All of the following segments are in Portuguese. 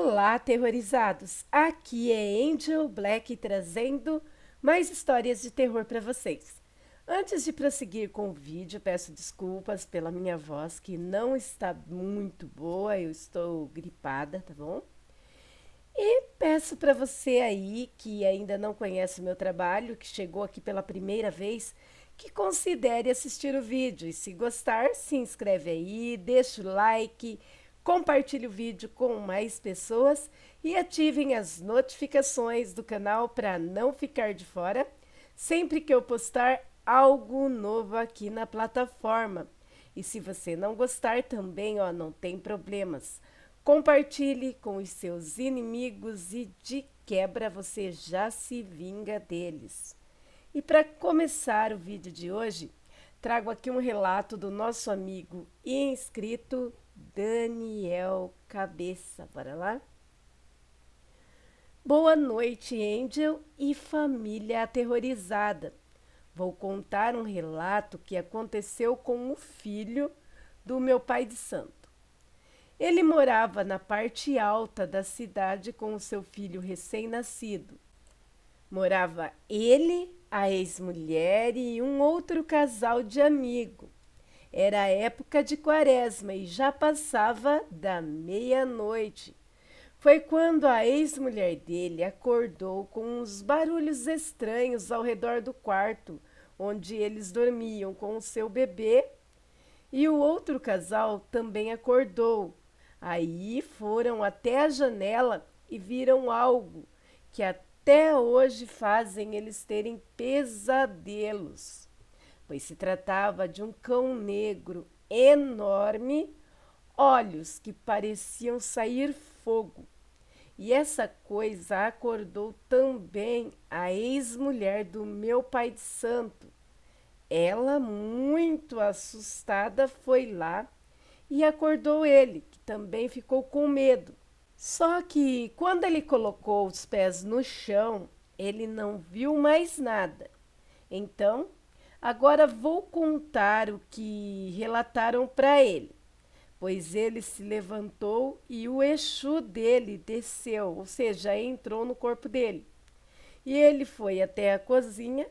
Olá, aterrorizados! Aqui é Angel Black trazendo mais histórias de terror para vocês. Antes de prosseguir com o vídeo, peço desculpas pela minha voz que não está muito boa, eu estou gripada, tá bom? E peço para você aí que ainda não conhece o meu trabalho, que chegou aqui pela primeira vez, que considere assistir o vídeo. E se gostar, se inscreve aí, deixa o like, compartilhe o vídeo com mais pessoas e ativem as notificações do canal para não ficar de fora sempre que eu postar algo novo aqui na plataforma. E se você não gostar também, ó, não tem problemas. Compartilhe com os seus inimigos e de quebra você já se vinga deles. E para começar o vídeo de hoje, trago aqui um relato do nosso amigo e inscrito Daniel Cabeça. Bora lá? Boa noite, Angel e família aterrorizada. Vou contar um relato que aconteceu com o filho do meu pai de santo. Ele morava na parte alta da cidade com o seu filho recém-nascido. Morava ele, a ex-mulher e um outro casal de amigo. Era época de quaresma e já passava da meia-noite. Foi quando a ex-mulher dele acordou com uns barulhos estranhos ao redor do quarto, onde eles dormiam com o seu bebê, e o outro casal também acordou. Aí foram até a janela e viram algo que até hoje fazem eles terem pesadelos, pois se tratava de um cão negro enorme, olhos que pareciam sair fogo. E essa coisa acordou também a ex-mulher do meu pai de santo. Ela, muito assustada, foi lá e acordou ele, que também ficou com medo. Só que quando ele colocou os pés no chão, ele não viu mais nada. Então, agora vou contar o que relataram para ele, pois ele se levantou e o Exu dele desceu, ou seja, entrou no corpo dele. E ele foi até a cozinha,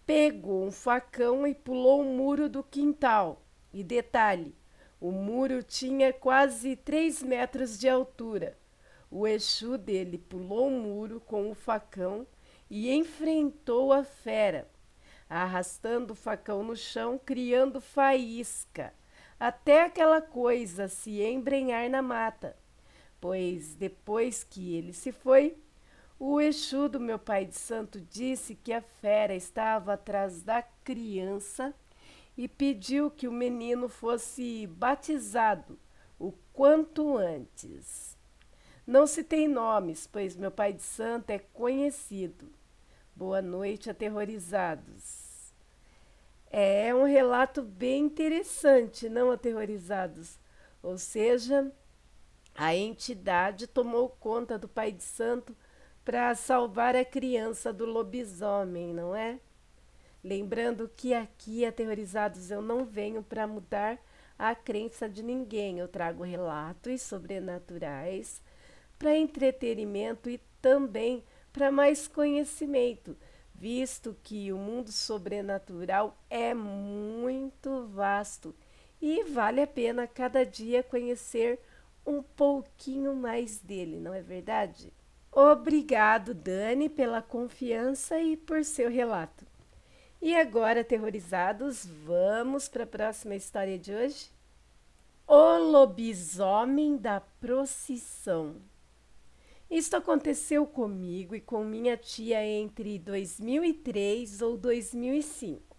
pegou um facão e pulou o muro do quintal. E detalhe, o muro tinha quase 3 metros de altura. O Exu dele pulou o muro com o facão e enfrentou a fera, arrastando o facão no chão, criando faísca, até aquela coisa se embrenhar na mata. Pois depois que ele se foi, o Exu do meu pai de santo disse que a fera estava atrás da criança e pediu que o menino fosse batizado o quanto antes. Não se tem nomes, pois meu pai de santo é conhecido. Boa noite, aterrorizados. É um relato bem interessante, não, aterrorizados? Ou seja, a entidade tomou conta do pai de santo para salvar a criança do lobisomem, não é? Lembrando que aqui, aterrorizados, eu não venho para mudar a crença de ninguém. Eu trago relatos sobrenaturais para entretenimento e também para mais conhecimento, visto que o mundo sobrenatural é muito vasto e vale a pena cada dia conhecer um pouquinho mais dele, não é verdade? Obrigado, Dani, pela confiança e por seu relato. E agora, aterrorizados, vamos para a próxima história de hoje? O lobisomem da procissão. Isto aconteceu comigo e com minha tia entre 2003 ou 2005.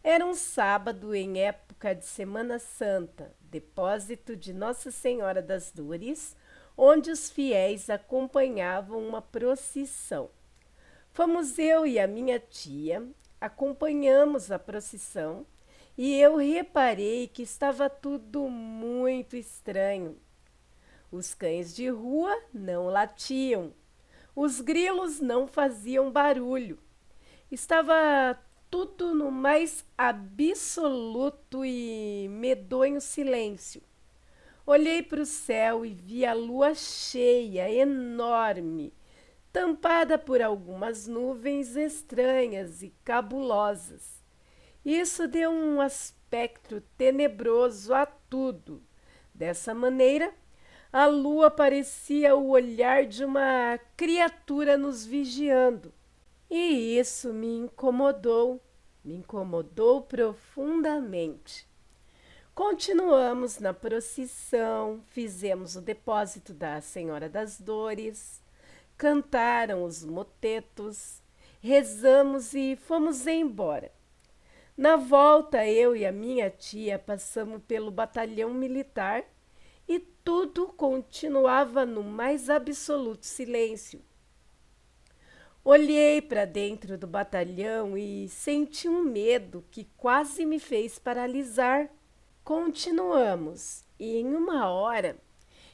Era um sábado em época de Semana Santa, depósito de Nossa Senhora das Dores, onde os fiéis acompanhavam uma procissão. Fomos eu e a minha tia, acompanhamos a procissão e eu reparei que estava tudo muito estranho. Os cães de rua não latiam, os grilos não faziam barulho. Estava tudo no mais absoluto e medonho silêncio. Olhei para o céu e vi a lua cheia, enorme, tampada por algumas nuvens estranhas e cabulosas. Isso deu um aspecto tenebroso a tudo. Dessa maneira, a lua parecia o olhar de uma criatura nos vigiando. E isso me incomodou profundamente. Continuamos na procissão, fizemos o depósito da Senhora das Dores, cantaram os motetos, rezamos e fomos embora. Na volta, eu e a minha tia passamos pelo batalhão militar e tudo continuava no mais absoluto silêncio. Olhei para dentro do batalhão e senti um medo que quase me fez paralisar. Continuamos e em uma hora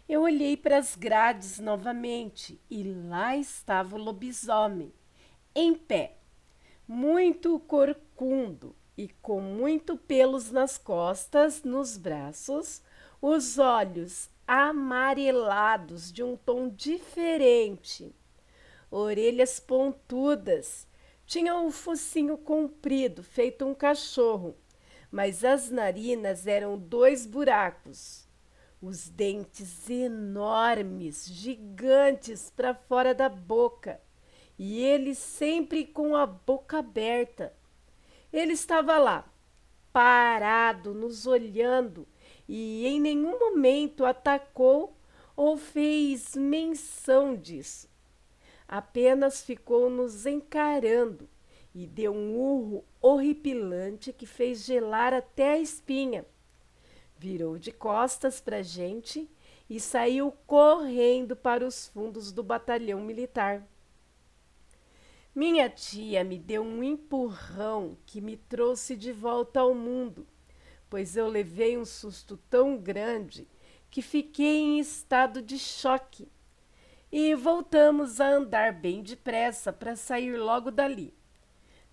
eu olhei para as grades novamente e lá estava o lobisomem, em pé, muito corcundo e com muito pelos nas costas, nos braços, os olhos amarelados de um tom diferente, orelhas pontudas, tinha o focinho comprido, feito um cachorro, mas as narinas eram 2 buracos. Os dentes enormes, gigantes para fora da boca, e ele sempre com a boca aberta. Ele estava lá, parado, nos olhando, e em nenhum momento atacou ou fez menção disso. Apenas ficou nos encarando e deu um urro horripilante que fez gelar até a espinha. Virou de costas para a gente e saiu correndo para os fundos do batalhão militar. Minha tia me deu um empurrão que me trouxe de volta ao mundo, pois eu levei um susto tão grande que fiquei em estado de choque. E voltamos a andar bem depressa para sair logo dali.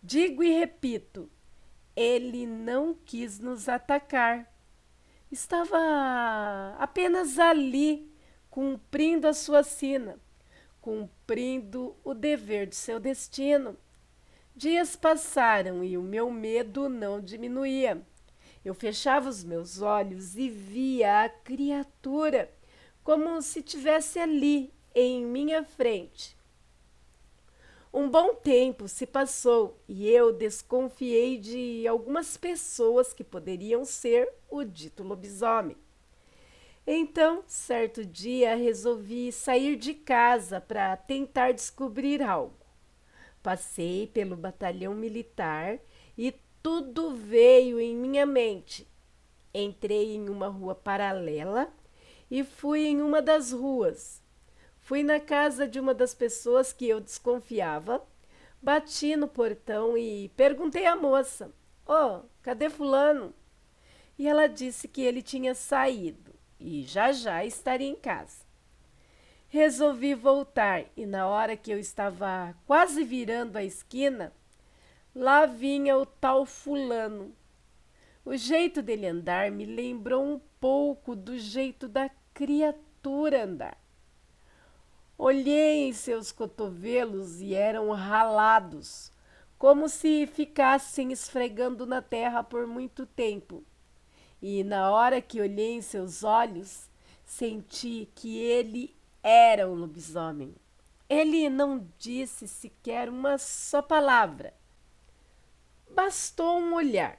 Digo e repito, ele não quis nos atacar. Estava apenas ali, cumprindo a sua sina, cumprindo o dever de seu destino. Dias passaram e o meu medo não diminuía. Eu fechava os meus olhos e via a criatura como se estivesse ali, em minha frente. Um bom tempo se passou e eu desconfiei de algumas pessoas que poderiam ser o dito lobisomem. Então, certo dia, resolvi sair de casa para tentar descobrir algo. Passei pelo batalhão militar e tudo veio em minha mente. Entrei em uma rua paralela e fui em uma das ruas. Fui na casa de uma das pessoas que eu desconfiava, bati no portão e perguntei à moça: "Oh, cadê fulano?" E ela disse que ele tinha saído e já estaria em casa. Resolvi voltar e na hora que eu estava quase virando a esquina, lá vinha o tal fulano. O jeito dele andar me lembrou um pouco do jeito da criatura andar. Olhei em seus cotovelos e eram ralados, como se ficassem esfregando na terra por muito tempo. E na hora que olhei em seus olhos, senti que ele era o lobisomem. Ele não disse sequer uma só palavra. Bastou um olhar.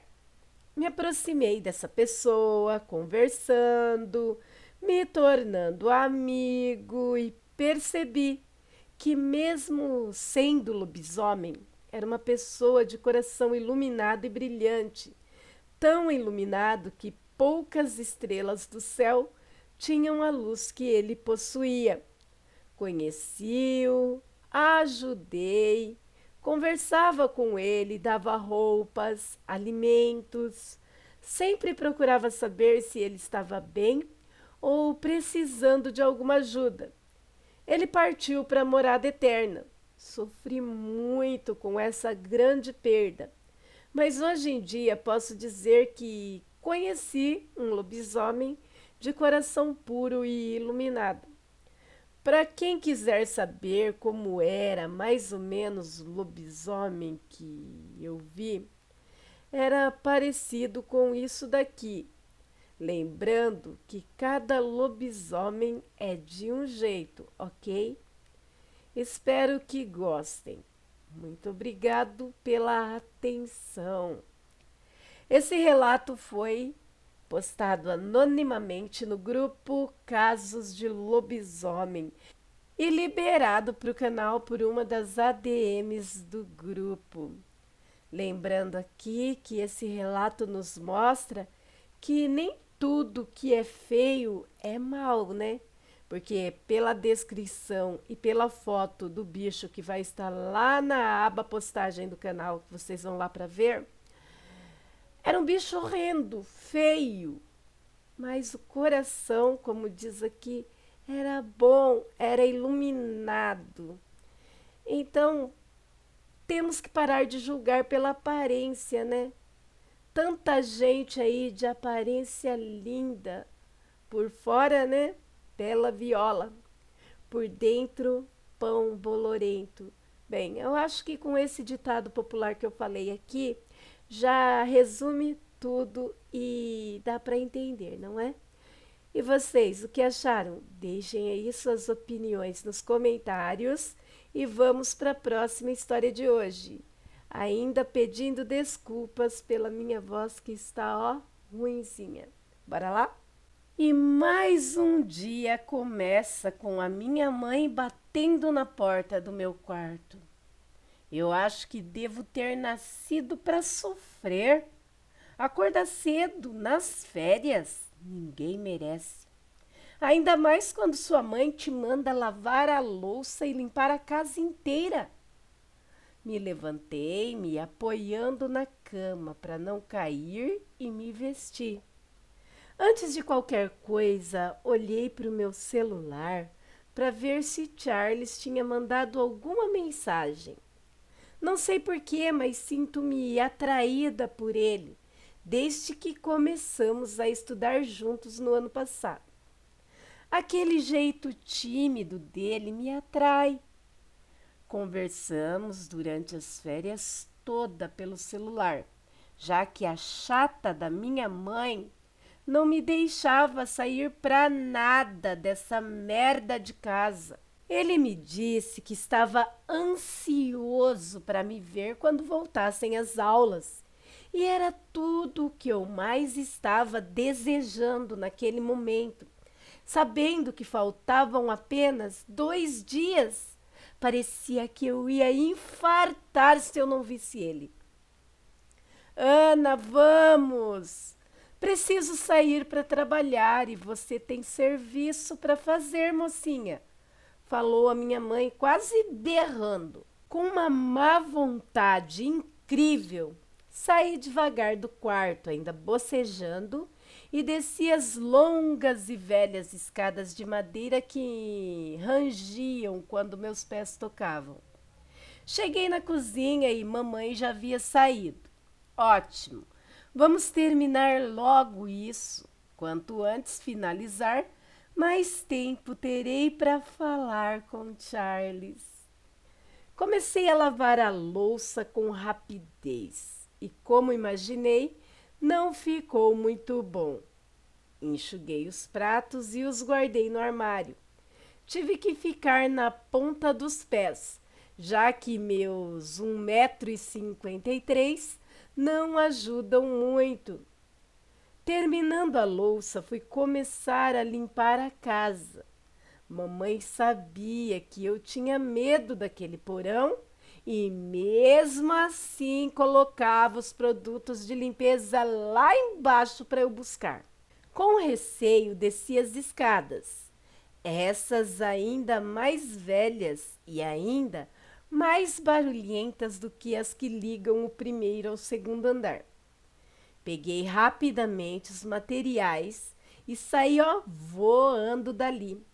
Me aproximei dessa pessoa, conversando, me tornando amigo e percebi que mesmo sendo lobisomem, era uma pessoa de coração iluminado e brilhante, tão iluminado que poucas estrelas do céu tinham a luz que ele possuía. Conheci-o, ajudei, conversava com ele, dava roupas, alimentos, sempre procurava saber se ele estava bem ou precisando de alguma ajuda. Ele partiu para a morada eterna. Sofri muito com essa grande perda, mas hoje em dia posso dizer que conheci um lobisomem de coração puro e iluminado. Para quem quiser saber como era mais ou menos o lobisomem que eu vi, era parecido com isso daqui. Lembrando que cada lobisomem é de um jeito, ok? Espero que gostem. Muito obrigado pela atenção. Esse relato foi postado anonimamente no grupo Casos de Lobisomem e liberado para o canal por uma das ADMs do grupo. Lembrando aqui que esse relato nos mostra que nem tudo que é feio é mal, né? Porque pela descrição e pela foto do bicho que vai estar lá na aba postagem do canal, que vocês vão lá para ver, era um bicho horrendo, feio, mas o coração, como diz aqui, era bom, era iluminado. Então, temos que parar de julgar pela aparência, né? Tanta gente aí de aparência linda, por fora, né? Bela viola, por dentro, pão bolorento. Bem, eu acho que com esse ditado popular que eu falei aqui, já resume tudo e dá para entender, não é? E vocês, o que acharam? Deixem aí suas opiniões nos comentários e vamos para a próxima história de hoje. Ainda pedindo desculpas pela minha voz que está, ó, ruinzinha. Bora lá? E mais um dia começa com a minha mãe batendo na porta do meu quarto. Eu acho que devo ter nascido para sofrer. Acordar cedo, nas férias, ninguém merece. Ainda mais quando sua mãe te manda lavar a louça e limpar a casa inteira. Me levantei, me apoiando na cama para não cair e me vesti. Antes de qualquer coisa, olhei para o meu celular para ver se Charles tinha mandado alguma mensagem. Não sei porquê, mas sinto-me atraída por ele, desde que começamos a estudar juntos no ano passado. Aquele jeito tímido dele me atrai. Conversamos durante as férias toda pelo celular, já que a chata da minha mãe não me deixava sair pra nada dessa merda de casa. Ele me disse que estava ansioso para me ver quando voltassem às aulas. E era tudo o que eu mais estava desejando naquele momento. Sabendo que faltavam apenas 2 dias, parecia que eu ia infartar se eu não visse ele. Ana, vamos! Preciso sair para trabalhar e você tem serviço para fazer, mocinha. Falou a minha mãe quase berrando. Com uma má vontade incrível, saí devagar do quarto, ainda bocejando, e desci as longas e velhas escadas de madeira que rangiam quando meus pés tocavam. Cheguei na cozinha e mamãe já havia saído. Ótimo, vamos terminar logo isso. Quanto antes finalizar, mais tempo terei para falar com Charles. Comecei a lavar a louça com rapidez e, como imaginei, não ficou muito bom. Enxuguei os pratos e os guardei no armário. Tive que ficar na ponta dos pés, já que meus 1,53 m não ajudam muito. Terminando a louça, fui começar a limpar a casa. Mamãe sabia que eu tinha medo daquele porão e mesmo assim colocava os produtos de limpeza lá embaixo para eu buscar. Com receio, desci as escadas, essas ainda mais velhas e ainda mais barulhentas do que as que ligam o primeiro ao segundo andar. Peguei rapidamente os materiais e saí, voando dali.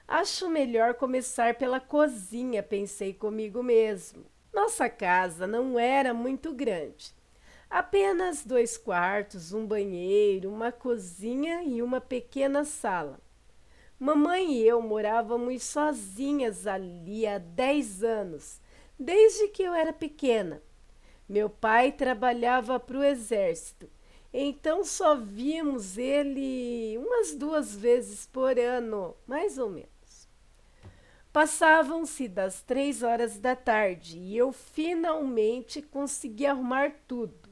Acho melhor começar pela cozinha, pensei comigo mesmo. Nossa casa não era muito grande. Apenas 2 quartos, um banheiro, uma cozinha e uma pequena sala. Mamãe e eu morávamos sozinhas ali há 10 anos, desde que eu era pequena. Meu pai trabalhava para o exército, então só víamos ele umas 2 vezes por ano, mais ou menos. Passavam-se das 3 horas da tarde e eu finalmente consegui arrumar tudo.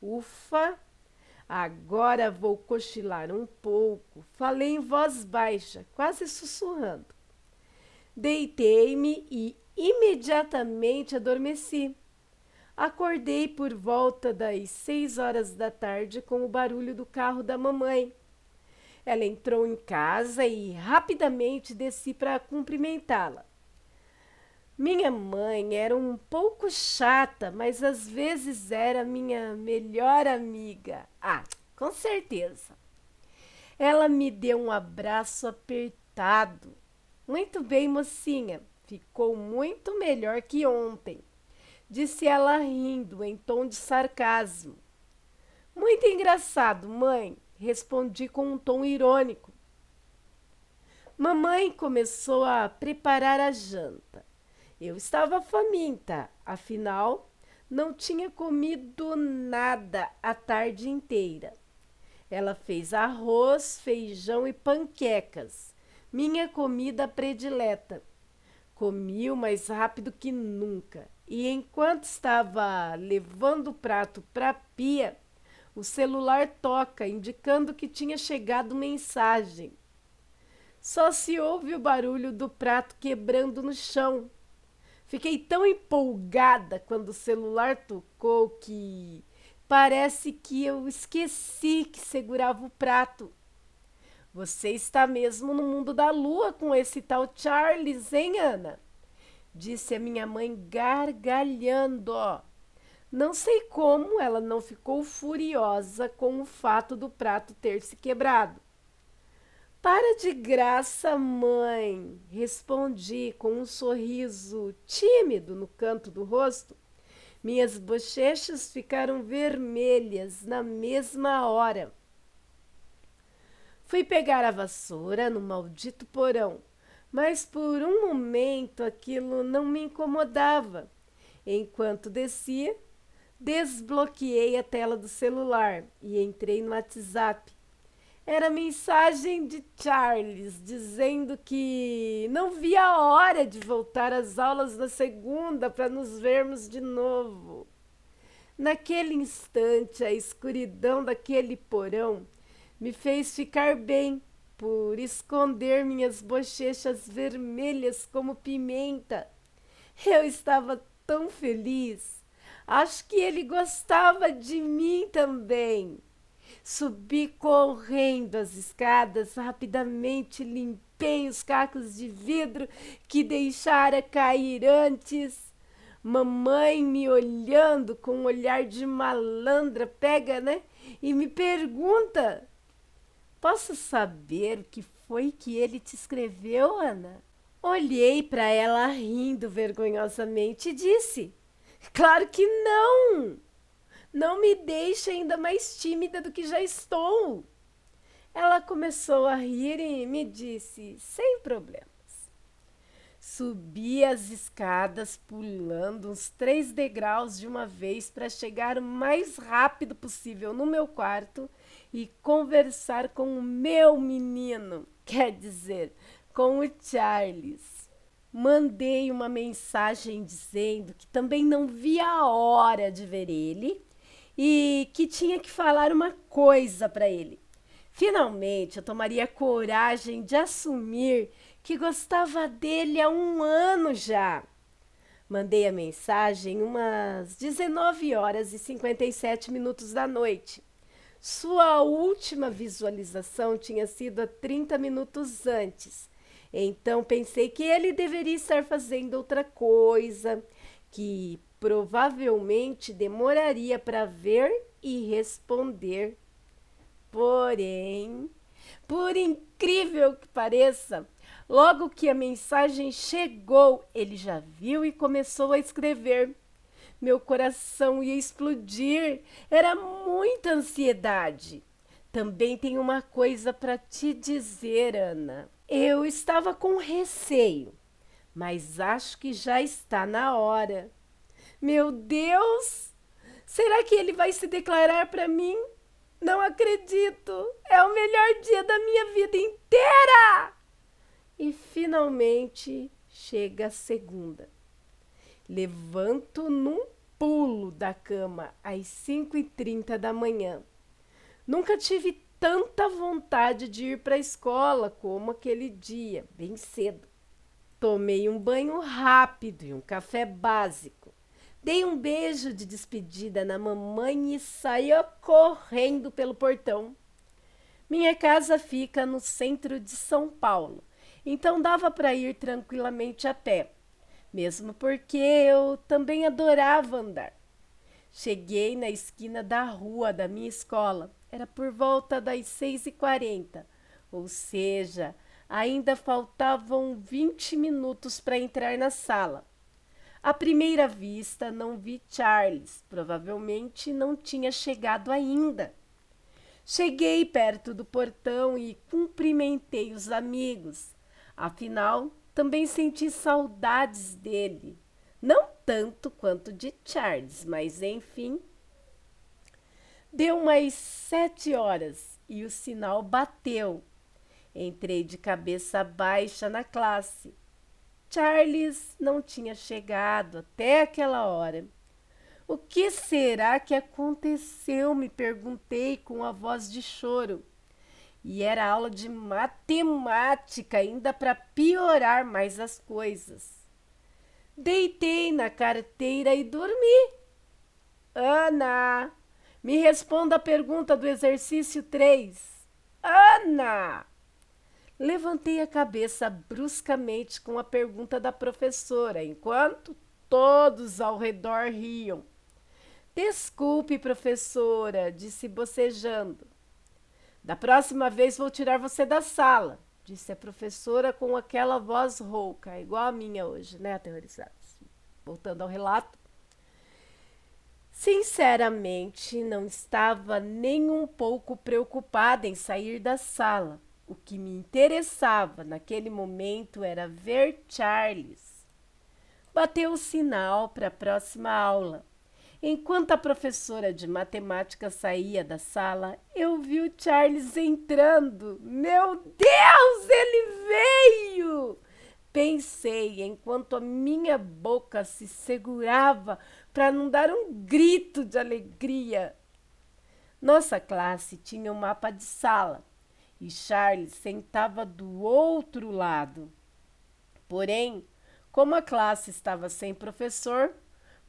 Ufa! Agora vou cochilar um pouco, falei em voz baixa, quase sussurrando. Deitei-me e imediatamente adormeci. Acordei por volta das 6 horas da tarde com o barulho do carro da mamãe. Ela entrou em casa e rapidamente desci para cumprimentá-la. Minha mãe era um pouco chata, mas às vezes era minha melhor amiga. Ah, com certeza. Ela me deu um abraço apertado. Muito bem, mocinha. Ficou muito melhor que ontem, disse ela rindo em tom de sarcasmo. Muito engraçado, mãe, respondi com um tom irônico. Mamãe começou a preparar a janta. Eu estava faminta, afinal, não tinha comido nada a tarde inteira. Ela fez arroz, feijão e panquecas, minha comida predileta. Comi o mais rápido que nunca e, enquanto estava levando o prato para a pia, o celular toca, indicando que tinha chegado mensagem. Só se ouve o barulho do prato quebrando no chão. Fiquei tão empolgada quando o celular tocou que parece que eu esqueci que segurava o prato. Você está mesmo no mundo da lua com esse tal Charles, hein, Ana? Disse a minha mãe gargalhando. Não sei como ela não ficou furiosa com o fato do prato ter se quebrado. Para de graça, mãe, respondi com um sorriso tímido no canto do rosto. Minhas bochechas ficaram vermelhas na mesma hora. Fui pegar a vassoura no maldito porão, mas por um momento aquilo não me incomodava. Enquanto descia, desbloqueei a tela do celular e entrei no WhatsApp. Era mensagem de Charles dizendo que não via a hora de voltar às aulas na segunda para nos vermos de novo. Naquele instante, a escuridão daquele porão me fez ficar bem por esconder minhas bochechas vermelhas como pimenta. Eu estava tão feliz. Acho que ele gostava de mim também. Subi correndo as escadas, rapidamente limpei os cacos de vidro que deixara cair antes. Mamãe me olhando com um olhar de malandra, pega, né? E me pergunta: posso saber o que foi que ele te escreveu, Ana? Olhei para ela rindo vergonhosamente e disse: claro que não! Não me deixe ainda mais tímida do que já estou. Ela começou a rir e me disse, sem problemas. Subi as escadas pulando uns 3 degraus de uma vez para chegar o mais rápido possível no meu quarto e conversar com o meu menino, quer dizer, com o Charles. Mandei uma mensagem dizendo que também não via a hora de ver ele e que tinha que falar uma coisa para ele. Finalmente, eu tomaria coragem de assumir que gostava dele há um ano já. Mandei a mensagem umas 19h57 da noite. Sua última visualização tinha sido há 30 minutos antes. Então pensei que ele deveria estar fazendo outra coisa, que provavelmente demoraria para ver e responder. Porém, por incrível que pareça, logo que a mensagem chegou, ele já viu e começou a escrever. Meu coração ia explodir. Era muita ansiedade. Também tenho uma coisa para te dizer, Ana. Eu estava com receio, mas acho que já está na hora. Meu Deus! Será que ele vai se declarar para mim? Não acredito! É o melhor dia da minha vida inteira! E finalmente chega a segunda. Levanto num pulo da cama às 5h30 da manhã. Nunca tive tanta vontade de ir para a escola como aquele dia, bem cedo. Tomei um banho rápido e um café básico. Dei um beijo de despedida na mamãe e saí correndo pelo portão. Minha casa fica no centro de São Paulo, então dava para ir tranquilamente a pé, mesmo porque eu também adorava andar. Cheguei na esquina da rua da minha escola, era por volta das 6h40, ou seja, ainda faltavam 20 minutos para entrar na sala. À primeira vista, não vi Charles, provavelmente não tinha chegado ainda. Cheguei perto do portão e cumprimentei os amigos. Afinal, também senti saudades dele. Não tanto quanto de Charles, mas enfim. Deu umas 7h e o sinal bateu. Entrei de cabeça baixa na classe. Charles não tinha chegado até aquela hora. O que será que aconteceu? Me perguntei com a voz de choro. E era aula de matemática, ainda para piorar mais as coisas. Deitei na carteira e dormi. Ana, me responda a pergunta do exercício 3. Ana! Levantei a cabeça bruscamente com a pergunta da professora, enquanto todos ao redor riam. Desculpe, professora, disse bocejando. Da próxima vez vou tirar você da sala, disse a professora com aquela voz rouca, igual a minha hoje, né, aterrorizados. Voltando ao relato. Sinceramente, não estava nem um pouco preocupada em sair da sala. O que me interessava naquele momento era ver Charles. Bateu o sinal para a próxima aula. Enquanto a professora de matemática saía da sala, eu vi o Charles entrando. Meu Deus, ele veio! Pensei enquanto a minha boca se segurava para não dar um grito de alegria. Nossa classe tinha um mapa de sala e Charles sentava do outro lado. Porém, como a classe estava sem professor,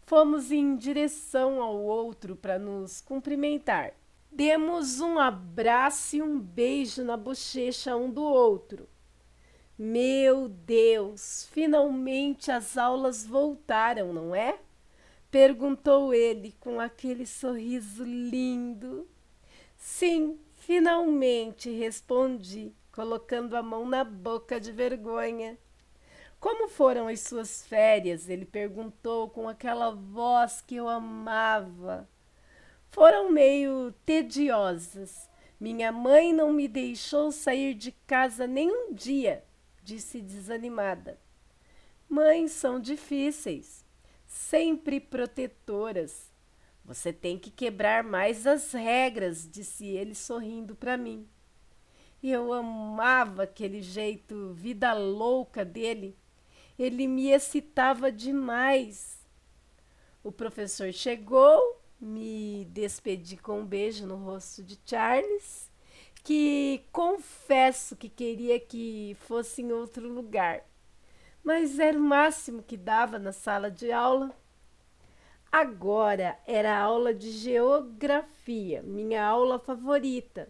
fomos em direção ao outro para nos cumprimentar. Demos um abraço e um beijo na bochecha um do outro. Meu Deus, finalmente as aulas voltaram, não é? Perguntou ele com aquele sorriso lindo. Sim, finalmente, respondi, colocando a mão na boca de vergonha. Como foram as suas férias? Ele perguntou com aquela voz que eu amava. Foram meio tediosas. Minha mãe não me deixou sair de casa nem um dia, disse desanimada. Mães são difíceis, sempre protetoras. Você tem que quebrar mais as regras, disse ele sorrindo para mim. Eu amava aquele jeito vida louca dele. Ele me excitava demais. O professor chegou, me despedi com um beijo no rosto de Charles, que confesso que queria que fosse em outro lugar, mas era o máximo que dava na sala de aula. Agora era a aula de geografia, minha aula favorita,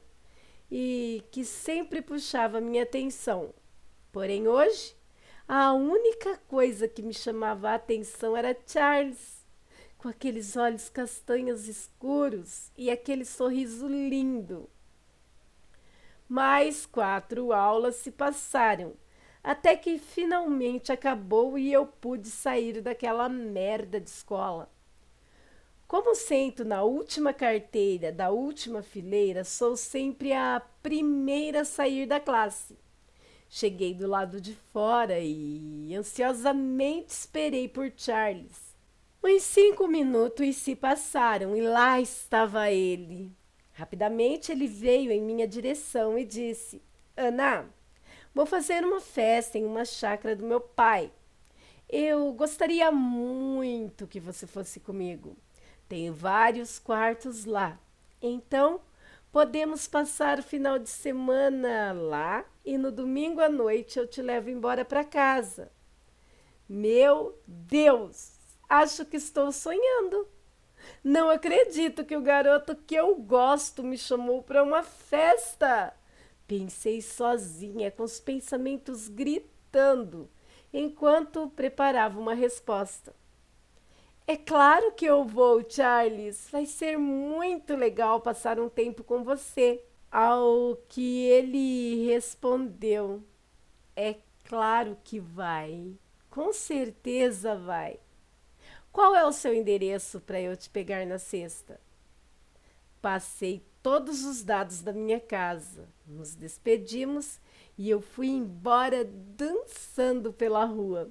e que sempre puxava minha atenção. Porém, hoje, a única coisa que me chamava a atenção era Charles, com aqueles olhos castanhos escuros e aquele sorriso lindo. Mais 4 aulas se passaram, até que finalmente acabou e eu pude sair daquela merda de escola. Como sento na última carteira da última fileira, sou sempre a primeira a sair da classe. Cheguei do lado de fora e ansiosamente esperei por Charles. Uns 5 minutos se passaram e lá estava ele. Rapidamente ele veio em minha direção e disse: Ana, vou fazer uma festa em uma chácara do meu pai. Eu gostaria muito que você fosse comigo. Tenho vários quartos lá. Então, podemos passar o final de semana lá e no domingo à noite eu te levo embora para casa. Meu Deus! Acho que estou sonhando. Não acredito que o garoto que eu gosto me chamou para uma festa. Pensei sozinha, com os pensamentos gritando, enquanto preparava uma resposta. É claro que eu vou, Charles. Vai ser muito legal passar um tempo com você. Ao que ele respondeu: É claro que vai. Com certeza vai. Qual é o seu endereço para eu te pegar na sexta? Passei todos os dados da minha casa. Nos despedimos e eu fui embora dançando pela rua.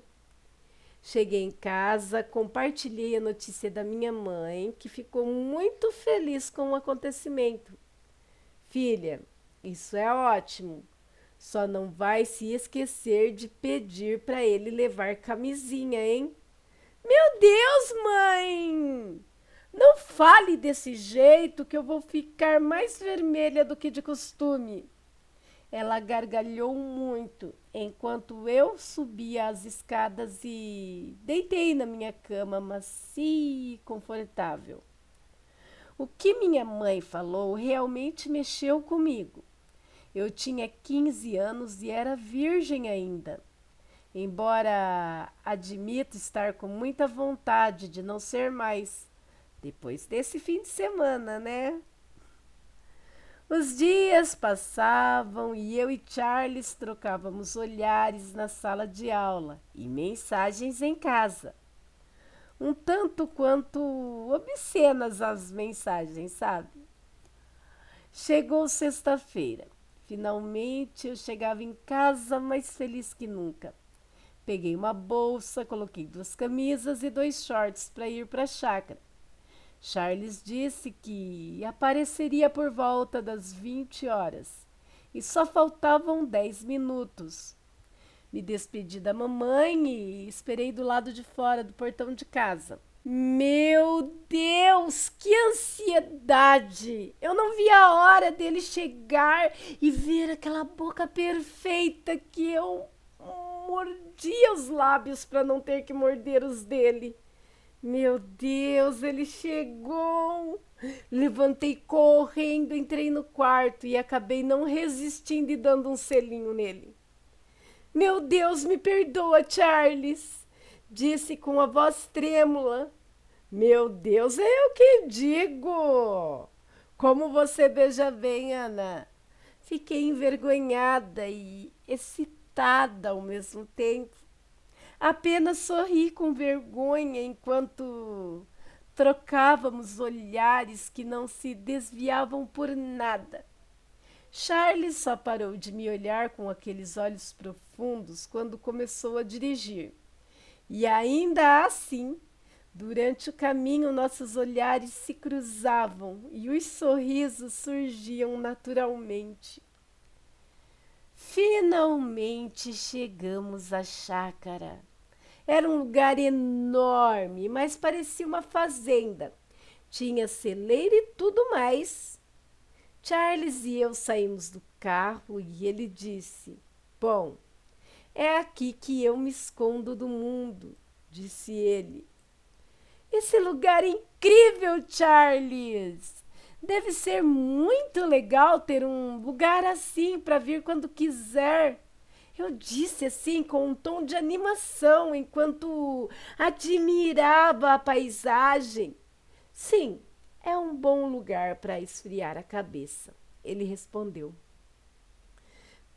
Cheguei em casa, compartilhei a notícia da minha mãe, que ficou muito feliz com o acontecimento. Filha, isso é ótimo. Só não vai se esquecer de pedir para ele levar camisinha, hein? Meu Deus, mãe! Não fale desse jeito que eu vou ficar mais vermelha do que de costume. Ela gargalhou muito enquanto eu subia as escadas e deitei na minha cama macia e confortável. O que minha mãe falou realmente mexeu comigo. Eu tinha 15 anos e era virgem ainda. Embora admito estar com muita vontade de não ser mais, depois desse fim de semana, né? Os dias passavam e eu e Charles trocávamos olhares na sala de aula e mensagens em casa. Um tanto quanto obscenas as mensagens, sabe? Chegou sexta-feira. Finalmente eu chegava em casa mais feliz que nunca. Peguei uma bolsa, coloquei 2 camisas e 2 shorts para ir para a chácara. Charles disse que apareceria por volta das 20 horas e só faltavam 10 minutos. Me despedi da mamãe e esperei do lado de fora do portão de casa. Meu Deus, que ansiedade! Eu não vi a hora dele chegar e ver aquela boca perfeita que eu mordia os lábios para não ter que morder os dele. Meu Deus, ele chegou! Levantei correndo, entrei no quarto e acabei não resistindo e dando um selinho nele. Meu Deus, me perdoa, Charles, disse com a voz trêmula. Meu Deus, é eu que digo. Como você beija bem, Ana. Fiquei envergonhada e excitada ao mesmo tempo. Apenas sorri com vergonha enquanto trocávamos olhares que não se desviavam por nada. Charles só parou de me olhar com aqueles olhos profundos quando começou a dirigir. E ainda assim, durante o caminho, nossos olhares se cruzavam e os sorrisos surgiam naturalmente. Finalmente chegamos à chácara. Era um lugar enorme, mas parecia uma fazenda. Tinha celeiro e tudo mais. Charles e eu saímos do carro e ele disse: Bom, é aqui que eu me escondo do mundo, disse ele. Esse lugar é incrível, Charles! Deve ser muito legal ter um lugar assim para vir quando quiser. Eu disse assim com um tom de animação enquanto admirava a paisagem. Sim, é um bom lugar para esfriar a cabeça, ele respondeu.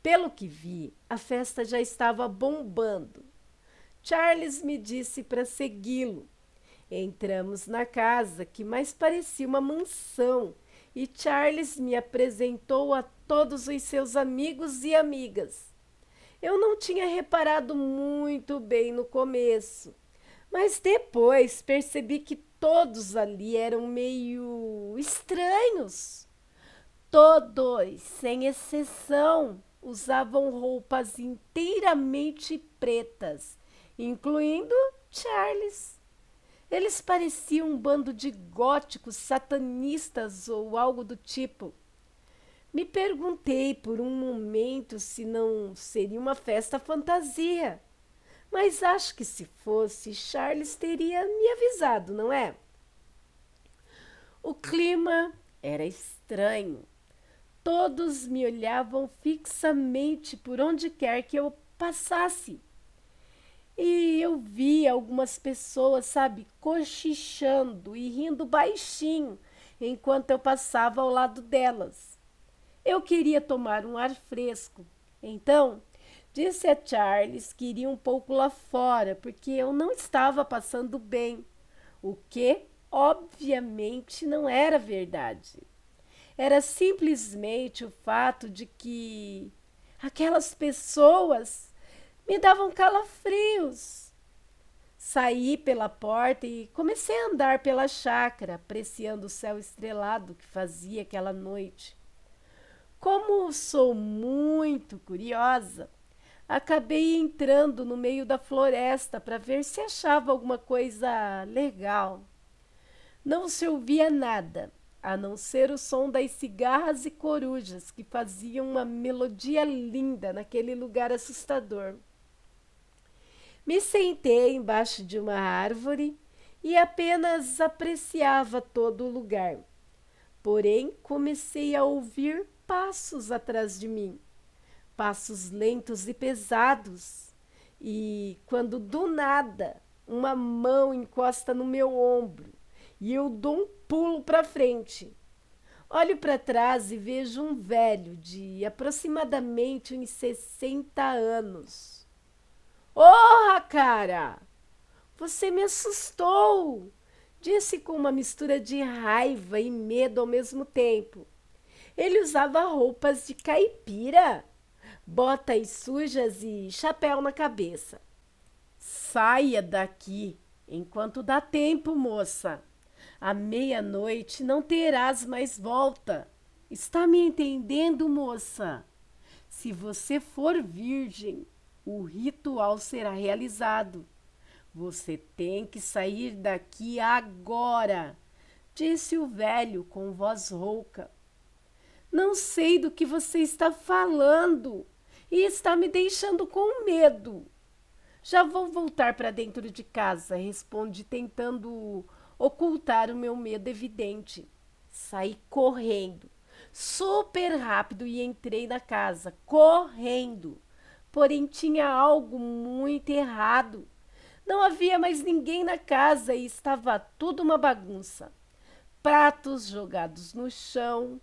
Pelo que vi, a festa já estava bombando. Charles me disse para segui-lo. Entramos na casa, que mais parecia uma mansão, e Charles me apresentou a todos os seus amigos e amigas. Eu não tinha reparado muito bem no começo, mas depois percebi que todos ali eram meio estranhos. Todos, sem exceção, usavam roupas inteiramente pretas, incluindo Charles. Eles pareciam um bando de góticos satanistas ou algo do tipo. Me perguntei por um momento se não seria uma festa fantasia, mas acho que se fosse, Charles teria me avisado, não é? O clima era estranho. Todos me olhavam fixamente por onde quer que eu passasse. E eu via algumas pessoas, sabe, cochichando e rindo baixinho enquanto eu passava ao lado delas. Eu queria tomar um ar fresco. Então, disse a Charles que iria um pouco lá fora, porque eu não estava passando bem, o que, obviamente, não era verdade. Era simplesmente o fato de que aquelas pessoas me davam calafrios. Saí pela porta e comecei a andar pela chácara, apreciando o céu estrelado que fazia aquela noite. Como sou muito curiosa, acabei entrando no meio da floresta para ver se achava alguma coisa legal. Não se ouvia nada, a não ser o som das cigarras e corujas que faziam uma melodia linda naquele lugar assustador. Me sentei embaixo de uma árvore e apenas apreciava todo o lugar. Porém, comecei a ouvir passos atrás de mim, passos lentos e pesados. E quando do nada uma mão encosta no meu ombro e eu dou um pulo para frente. Olho para trás e vejo um velho de aproximadamente uns 60 anos. Orra, cara! Você me assustou! Disse com uma mistura de raiva e medo ao mesmo tempo. Ele usava roupas de caipira, botas sujas e chapéu na cabeça. Saia daqui, enquanto dá tempo, moça. À meia-noite não terás mais volta. Está me entendendo, moça? Se você for virgem, o ritual será realizado. Você tem que sair daqui agora, disse o velho com voz rouca. Não sei do que você está falando e está me deixando com medo. Já vou voltar para dentro de casa, respondi tentando ocultar o meu medo evidente. Saí correndo, super rápido e entrei na casa, correndo. Porém tinha algo muito errado. Não havia mais ninguém na casa e estava tudo uma bagunça. Pratos jogados no chão,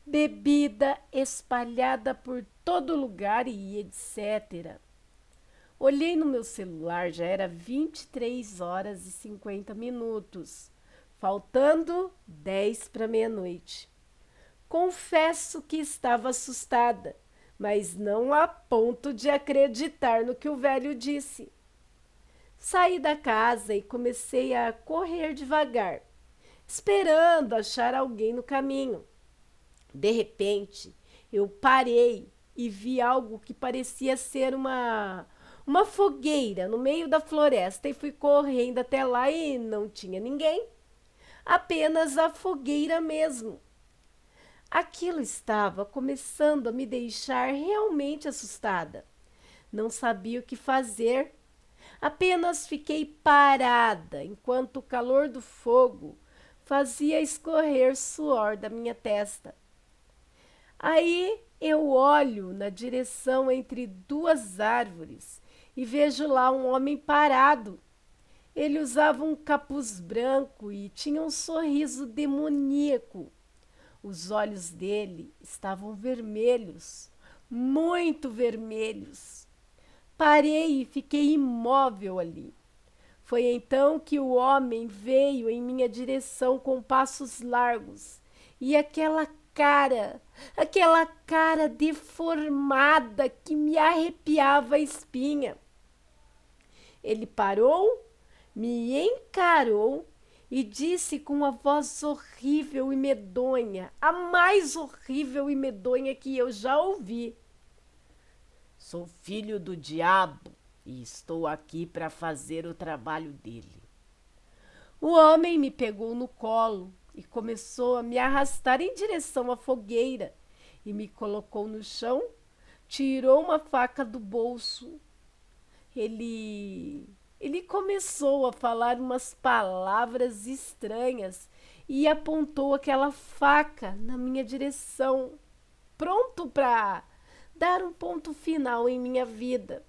bebida espalhada por todo lugar e etc. Olhei no meu celular, já era 23 horas e 50 minutos, faltando 10 para meia-noite. Confesso que estava assustada, mas não a ponto de acreditar no que o velho disse. Saí da casa e comecei a correr devagar, esperando achar alguém no caminho. De repente, eu parei e vi algo que parecia ser uma fogueira no meio da floresta e fui correndo até lá e não tinha ninguém, apenas a fogueira mesmo. Aquilo estava começando a me deixar realmente assustada. Não sabia o que fazer. Apenas fiquei parada enquanto o calor do fogo fazia escorrer suor da minha testa. Aí eu olho na direção entre duas árvores e vejo lá um homem parado. Ele usava um capuz branco e tinha um sorriso demoníaco. Os olhos dele estavam vermelhos, muito vermelhos. Parei e fiquei imóvel ali. Foi então que o homem veio em minha direção com passos largos e aquela cara deformada que me arrepiava a espinha. Ele parou, me encarou e disse com uma voz horrível e medonha, a mais horrível e medonha que eu já ouvi: Sou filho do diabo e estou aqui para fazer o trabalho dele. O homem me pegou no colo e começou a me arrastar em direção à fogueira e me colocou no chão, tirou uma faca do bolso. Ele começou a falar umas palavras estranhas e apontou aquela faca na minha direção, pronto para dar um ponto final em minha vida.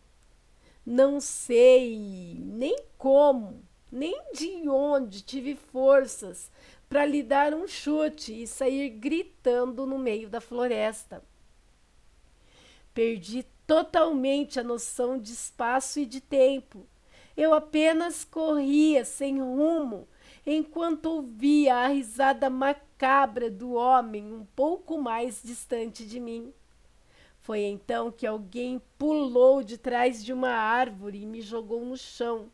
Não sei nem como, nem de onde tive forças para lhe dar um chute e sair gritando no meio da floresta. Perdi totalmente a noção de espaço e de tempo. Eu apenas corria sem rumo, enquanto ouvia a risada macabra do homem um pouco mais distante de mim. Foi então que alguém pulou de trás de uma árvore e me jogou no chão.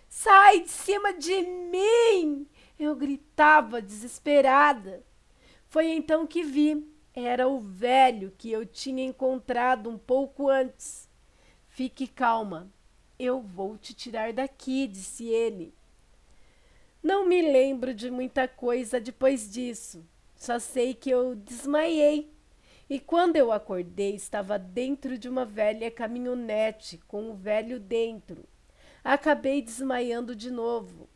Sai de cima de mim! Eu gritava desesperada. Foi então que vi. Era o velho que eu tinha encontrado um pouco antes. Fique calma, eu vou te tirar daqui, disse ele. Não me lembro de muita coisa depois disso. Só sei que eu desmaiei. E quando eu acordei, estava dentro de uma velha caminhonete com o velho dentro. Acabei desmaiando de novo.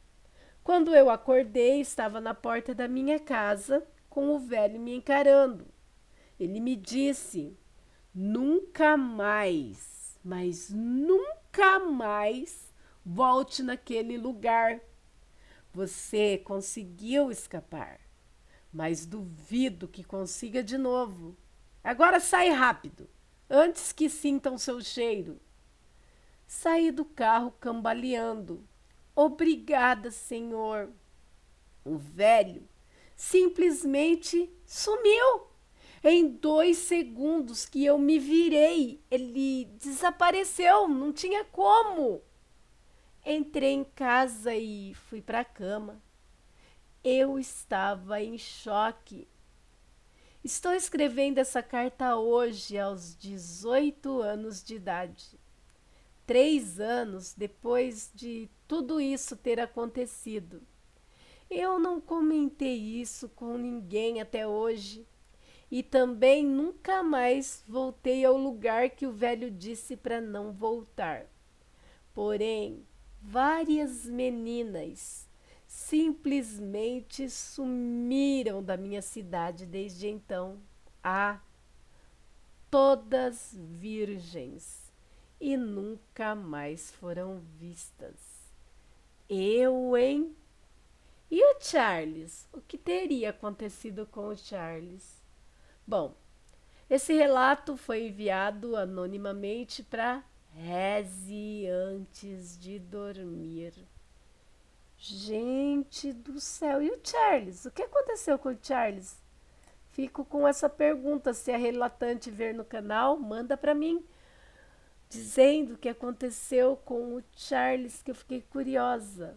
Quando eu acordei, estava na porta da minha casa, com o velho me encarando. Ele me disse: nunca mais, mas nunca mais volte naquele lugar. Você conseguiu escapar, mas duvido que consiga de novo. Agora sai rápido, antes que sintam seu cheiro. Saí do carro cambaleando. Obrigada, senhor. O velho simplesmente sumiu. Em 2 segundos que eu me virei, ele desapareceu, não tinha como. Entrei em casa e fui para a cama. Eu estava em choque. Estou escrevendo essa carta hoje aos 18 anos de idade. 3 anos depois de tudo isso ter acontecido. Eu não comentei isso com ninguém até hoje. E também nunca mais voltei ao lugar que o velho disse para não voltar. Porém, várias meninas simplesmente sumiram da minha cidade desde então. Todas virgens e nunca mais foram vistas. Eu, hein? E o Charles? O que teria acontecido com o Charles? Bom, esse relato foi enviado anonimamente para Reze antes de dormir. Gente do céu, e o Charles? O que aconteceu com o Charles? Fico com essa pergunta. Se a relatante ver no canal, manda para mim, dizendo o que aconteceu com o Charles, que eu fiquei curiosa.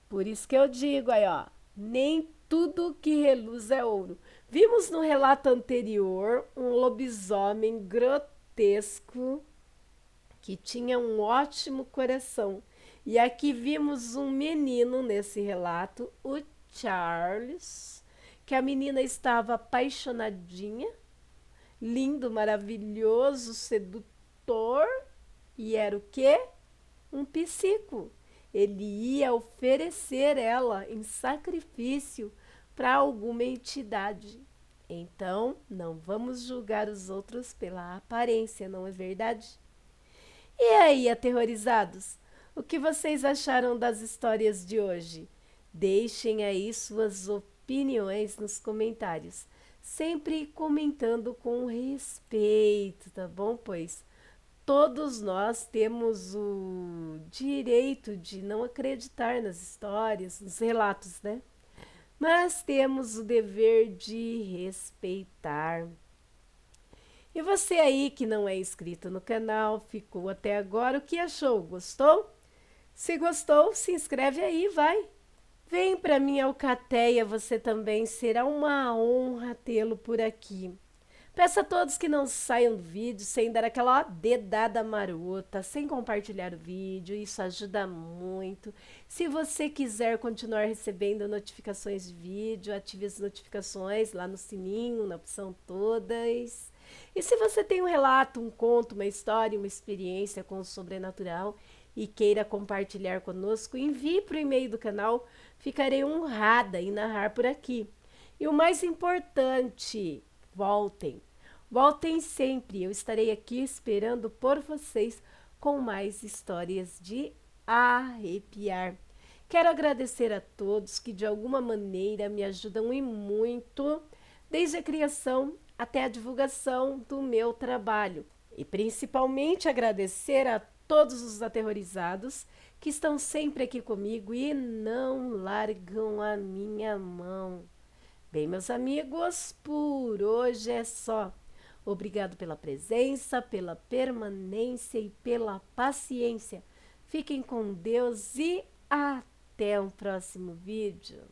Por isso que eu digo aí, ó, nem tudo que reluz é ouro. Vimos no relato anterior um lobisomem grotesco que tinha um ótimo coração. E aqui vimos um menino nesse relato, o Charles, que a menina estava apaixonadinha, lindo, maravilhoso, sedutor, e era o quê? Um psico. Ele ia oferecer ela em sacrifício para alguma entidade. Então, não vamos julgar os outros pela aparência, não é verdade? E aí, aterrorizados? O que vocês acharam das histórias de hoje? Deixem aí suas opiniões nos comentários. Sempre comentando com respeito, tá bom? Pois Todos nós temos o direito de não acreditar nas histórias, nos relatos, né? Mas temos o dever de respeitar. E você aí que não é inscrito no canal, ficou até agora, o que achou? Gostou? Se gostou, se inscreve aí, vai. Vem para minha alcateia, você também, será uma honra tê-lo por aqui. Peço a todos que não saiam do vídeo sem dar aquela dedada marota, sem compartilhar o vídeo, isso ajuda muito. Se você quiser continuar recebendo notificações de vídeo, ative as notificações lá no sininho, na opção todas. E se você tem um relato, um conto, uma história, uma experiência com o sobrenatural e queira compartilhar conosco, envie para o e-mail do canal, ficarei honrada em narrar por aqui. E o mais importante, voltem. Voltem sempre, eu estarei aqui esperando por vocês com mais histórias de arrepiar. Quero agradecer a todos que de alguma maneira me ajudam e muito, desde a criação até a divulgação do meu trabalho. E principalmente agradecer a todos os aterrorizados que estão sempre aqui comigo e não largam a minha mão. Bem, meus amigos, por hoje é só. Obrigado pela presença, pela permanência e pela paciência. Fiquem com Deus e até o próximo vídeo.